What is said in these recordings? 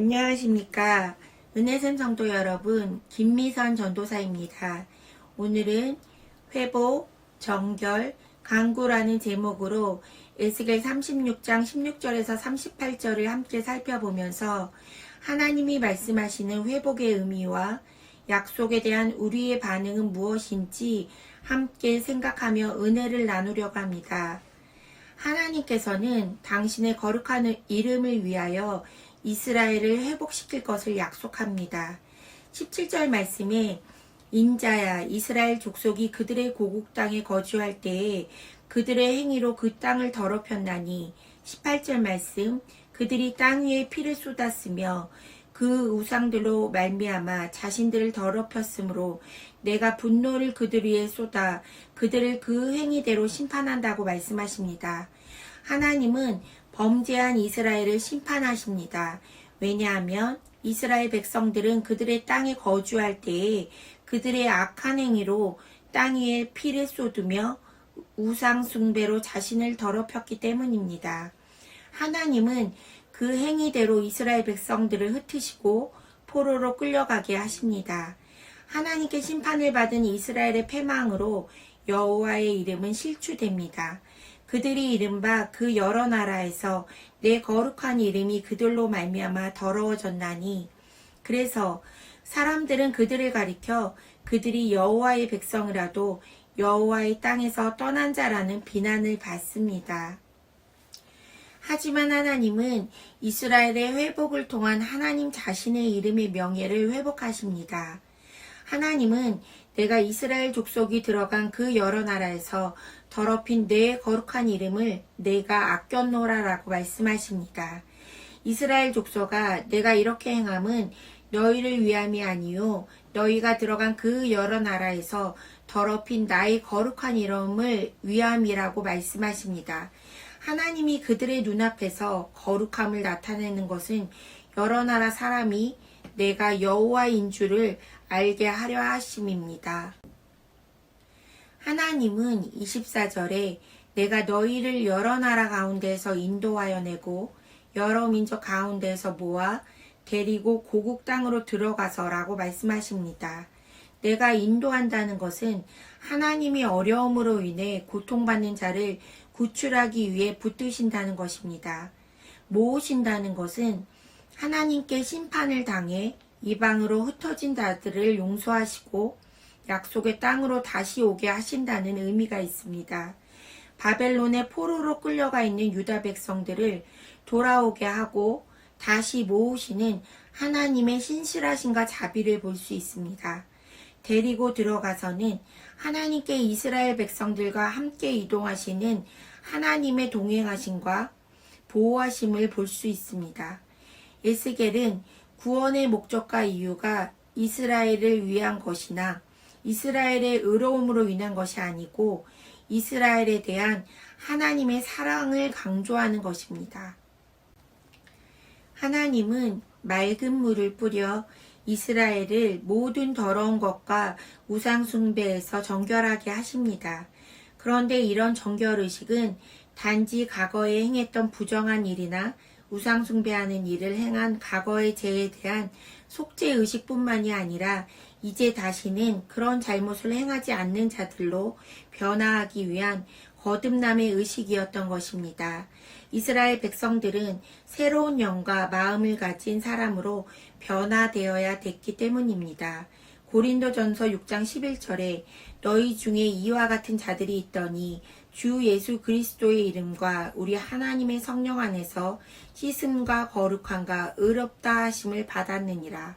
안녕하십니까. 은혜샘 성도 여러분, 김미선 전도사입니다. 오늘은 회복, 정결, 강구라는 제목으로 에스겔 36장 16절에서 38절을 함께 살펴보면서 하나님이 말씀하시는 회복의 의미와 약속에 대한 우리의 반응은 무엇인지 함께 생각하며 은혜를 나누려고 합니다. 하나님께서는 당신의 거룩한 이름을 위하여 이스라엘을 회복시킬 것을 약속합니다. 17절 말씀에 인자야 이스라엘 족속이 그들의 고국 땅에 거주할 때에 그들의 행위로 그 땅을 더럽혔나니 18절 말씀 그들이 땅 위에 피를 쏟았으며 그 우상들로 말미암아 자신들을 더럽혔으므로 내가 분노를 그들 위에 쏟아 그들을 그 행위대로 심판한다고 말씀하십니다. 하나님은 범죄한 이스라엘을 심판하십니다. 왜냐하면 이스라엘 백성들은 그들의 땅에 거주할 때에 그들의 악한 행위로 땅 위에 피를 쏟으며 우상 숭배로 자신을 더럽혔기 때문입니다. 하나님은 그 행위대로 이스라엘 백성들을 흩으시고 포로로 끌려가게 하십니다. 하나님께 심판을 받은 이스라엘의 패망으로 여호와의 이름은 실추됩니다. 그들이 이른바 그 여러 나라에서 내 거룩한 이름이 그들로 말미암아 더러워졌나니 그래서 사람들은 그들을 가리켜 그들이 여호와의 백성이라도 여호와의 땅에서 떠난 자라는 비난을 받습니다. 하지만 하나님은 이스라엘의 회복을 통한 하나님 자신의 이름의 명예를 회복하십니다. 하나님은 내가 이스라엘 족속이 들어간 그 여러 나라에서 더럽힌 내 거룩한 이름을 내가 아꼈노라라고 말씀하십니다. 이스라엘 족속아 내가 이렇게 행함은 너희를 위함이 아니요 너희가 들어간 그 여러 나라에서 더럽힌 나의 거룩한 이름을 위함이라고 말씀하십니다. 하나님이 그들의 눈앞에서 거룩함을 나타내는 것은 여러 나라 사람이 내가 여호와인 줄을 알게 하려 하심입니다. 하나님은 24절에 내가 너희를 여러 나라 가운데에서 인도하여 내고 여러 민족 가운데에서 모아 데리고 고국 땅으로 들어가서라고 말씀하십니다. 내가 인도한다는 것은 하나님이 어려움으로 인해 고통받는 자를 구출하기 위해 붙드신다는 것입니다. 모으신다는 것은 하나님께 심판을 당해 이방으로 흩어진 자들을 용서하시고 약속의 땅으로 다시 오게 하신다는 의미가 있습니다. 바벨론의 포로로 끌려가 있는 유다 백성들을 돌아오게 하고 다시 모으시는 하나님의 신실하심과 자비를 볼 수 있습니다. 데리고 들어가서는 하나님께 이스라엘 백성들과 함께 이동하시는 하나님의 동행하심과 보호하심을 볼 수 있습니다. 에스겔은 구원의 목적과 이유가 이스라엘을 위한 것이나 이스라엘의 의로움으로 인한 것이 아니고 이스라엘에 대한 하나님의 사랑을 강조하는 것입니다. 하나님은 맑은 물을 뿌려 이스라엘을 모든 더러운 것과 우상 숭배에서 정결하게 하십니다. 그런데 이런 정결의식은 단지 과거에 행했던 부정한 일이나 우상 숭배하는 일을 행한 과거의 죄에 대한 속죄의식뿐만이 아니라 이제 다시는 그런 잘못을 행하지 않는 자들로 변화하기 위한 거듭남의 의식이었던 것입니다. 이스라엘 백성들은 새로운 영과 마음을 가진 사람으로 변화되어야 됐기 때문입니다. 고린도전서 6장 11절에 너희 중에 이와 같은 자들이 있더니 주 예수 그리스도의 이름과 우리 하나님의 성령 안에서 씻음과 거룩함과 의롭다 하심을 받았느니라.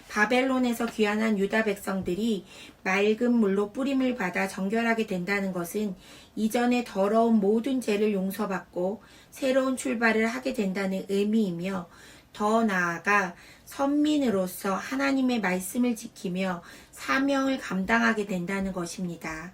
바벨론에서 귀환한 유다 백성들이 맑은 물로 뿌림을 받아 정결하게 된다는 것은 이전의 더러운 모든 죄를 용서받고 새로운 출발을 하게 된다는 의미이며 더 나아가 선민으로서 하나님의 말씀을 지키며 사명을 감당하게 된다는 것입니다.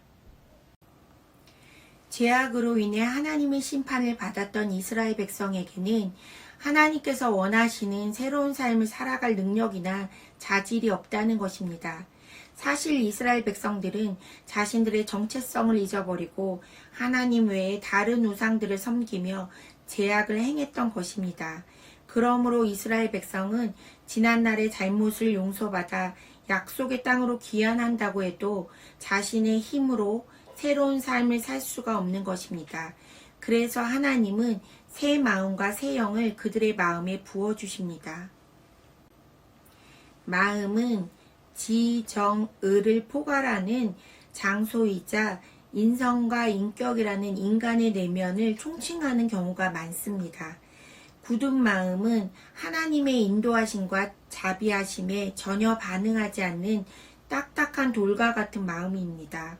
죄악으로 인해 하나님의 심판을 받았던 이스라엘 백성에게는 하나님께서 원하시는 새로운 삶을 살아갈 능력이나 자질이 없다는 것입니다. 사실 이스라엘 백성들은 자신들의 정체성을 잊어버리고 하나님 외에 다른 우상들을 섬기며 죄악을 행했던 것입니다. 그러므로 이스라엘 백성은 지난날의 잘못을 용서받아 약속의 땅으로 귀환한다고 해도 자신의 힘으로 새로운 삶을 살 수가 없는 것입니다. 그래서 하나님은 새 마음과 새 영을 그들의 마음에 부어주십니다. 마음은 지정의를 포괄하는 장소이자 인성과 인격이라는 인간의 내면을 총칭하는 경우가 많습니다. 굳은 마음은 하나님의 인도하심과 자비하심에 전혀 반응하지 않는 딱딱한 돌과 같은 마음입니다.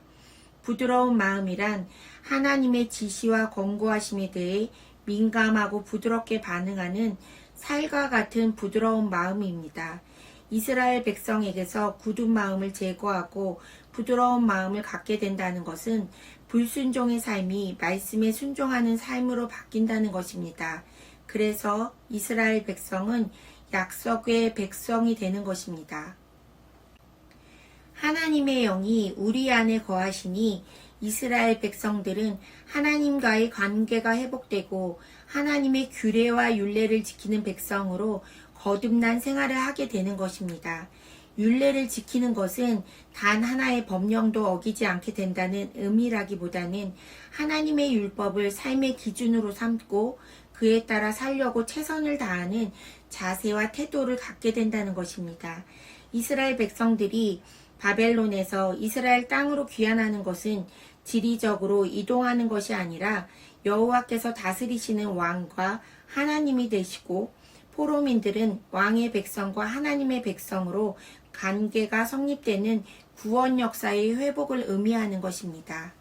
부드러운 마음이란 하나님의 지시와 권고하심에 대해 민감하고 부드럽게 반응하는 살과 같은 부드러운 마음입니다. 이스라엘 백성에게서 굳은 마음을 제거하고 부드러운 마음을 갖게 된다는 것은 불순종의 삶이 말씀에 순종하는 삶으로 바뀐다는 것입니다. 그래서 이스라엘 백성은 약속의 백성이 되는 것입니다. 하나님의 영이 우리 안에 거하시니 이스라엘 백성들은 하나님과의 관계가 회복되고 하나님의 규례와 율례를 지키는 백성으로 거듭난 생활을 하게 되는 것입니다. 율례를 지키는 것은 단 하나의 법령도 어기지 않게 된다는 의미라기보다는 하나님의 율법을 삶의 기준으로 삼고 그에 따라 살려고 최선을 다하는 자세와 태도를 갖게 된다는 것입니다. 이스라엘 백성들이 바벨론에서 이스라엘 땅으로 귀환하는 것은 지리적으로 이동하는 것이 아니라 여호와께서 다스리시는 왕과 하나님이 되시고 포로민들은 왕의 백성과 하나님의 백성으로 관계가 성립되는 구원 역사의 회복을 의미하는 것입니다.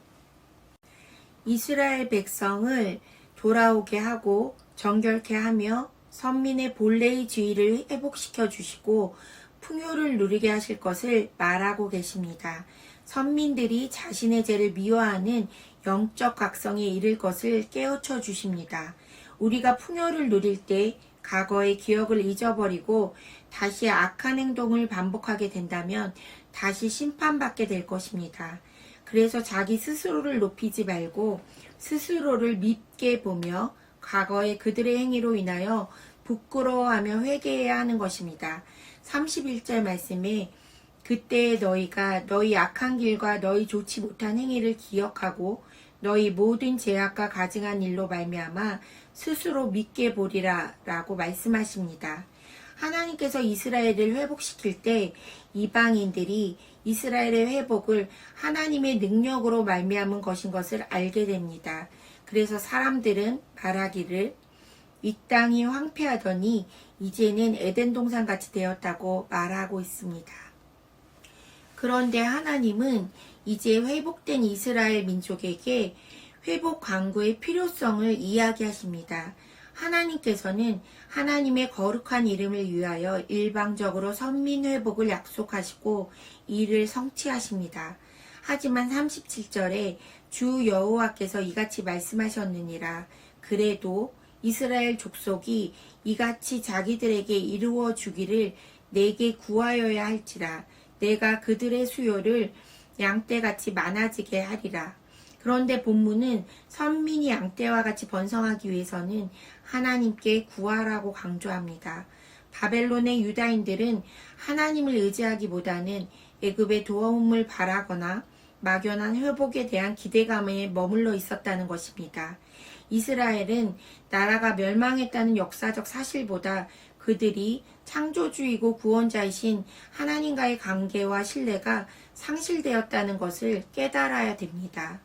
이스라엘 백성을 돌아오게 하고 정결케 하며 선민의 본래의 지위를 회복시켜 주시고 풍요를 누리게 하실 것을 말하고 계십니다. 선민들이 자신의 죄를 미워하는 영적 각성에 이를 것을 깨우쳐 주십니다. 우리가 풍요를 누릴 때 과거의 기억을 잊어버리고 다시 악한 행동을 반복하게 된다면 다시 심판받게 될 것입니다. 그래서 자기 스스로를 높이지 말고 스스로를 밉게 보며 과거의 그들의 행위로 인하여 부끄러워하며 회개해야 하는 것입니다. 31절 말씀에 그때 너희가 너희 악한 길과 너희 좋지 못한 행위를 기억하고 너희 모든 죄악과 가증한 일로 말미암아 스스로 믿게 보리라 라고 말씀하십니다. 하나님께서 이스라엘을 회복시킬 때 이방인들이 이스라엘의 회복을 하나님의 능력으로 말미암은 것인 것을 알게 됩니다. 그래서 사람들은 말하기를 이 땅이 황폐하더니 이제는 에덴 동산 같이 되었다고 말하고 있습니다. 그런데 하나님은 이제 회복된 이스라엘 민족에게 회복 강구의 필요성을 이야기하십니다. 하나님께서는 하나님의 거룩한 이름을 위하여 일방적으로 선민 회복을 약속하시고 이를 성취하십니다. 하지만 37절에 주 여호와께서 이같이 말씀하셨느니라. 그래도 이스라엘 족속이 이같이 자기들에게 이루어 주기를 내게 구하여야 할지라. 내가 그들의 수요를 양떼같이 많아지게 하리라. 그런데 본문은 선민이 양떼와 같이 번성하기 위해서는 하나님께 구하라고 강조합니다. 바벨론의 유다인들은 하나님을 의지하기보다는 애굽의 도움을 바라거나 막연한 회복에 대한 기대감에 머물러 있었다는 것입니다. 이스라엘은 나라가 멸망했다는 역사적 사실보다 그들이 창조주이고 구원자이신 하나님과의 관계와 신뢰가 상실되었다는 것을 깨달아야 됩니다.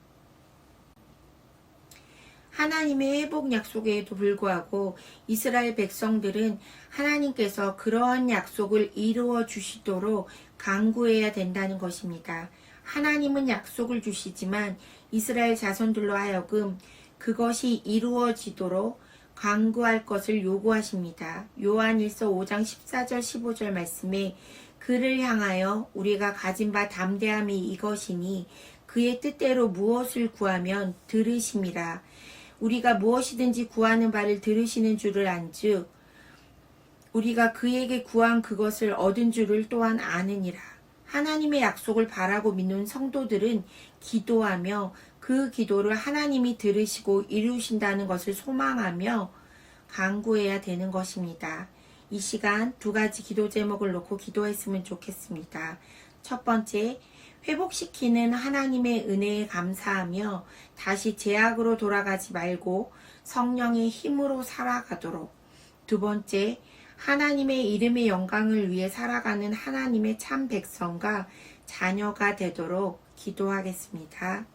하나님의 회복 약속에도 불구하고 이스라엘 백성들은 하나님께서 그러한 약속을 이루어 주시도록 간구해야 된다는 것입니다. 하나님은 약속을 주시지만 이스라엘 자손들로 하여금 그것이 이루어지도록 간구할 것을 요구하십니다. 요한일서 5장 14절 15절 말씀에 그를 향하여 우리가 가진 바 담대함이 이것이니 그의 뜻대로 무엇을 구하면 들으심이라. 우리가 무엇이든지 구하는 바를 들으시는 줄을 안즉 우리가 그에게 구한 그것을 얻은 줄을 또한 아느니라. 하나님의 약속을 바라고 믿는 성도들은 기도하며 그 기도를 하나님이 들으시고 이루신다는 것을 소망하며 강구해야 되는 것입니다. 이 시간 두 가지 기도 제목을 놓고 기도했으면 좋겠습니다. 첫 번째, 회복시키는 하나님의 은혜에 감사하며 다시 죄악으로 돌아가지 말고 성령의 힘으로 살아가도록. 두 번째, 하나님의 이름의 영광을 위해 살아가는 하나님의 참 백성과 자녀가 되도록 기도하겠습니다.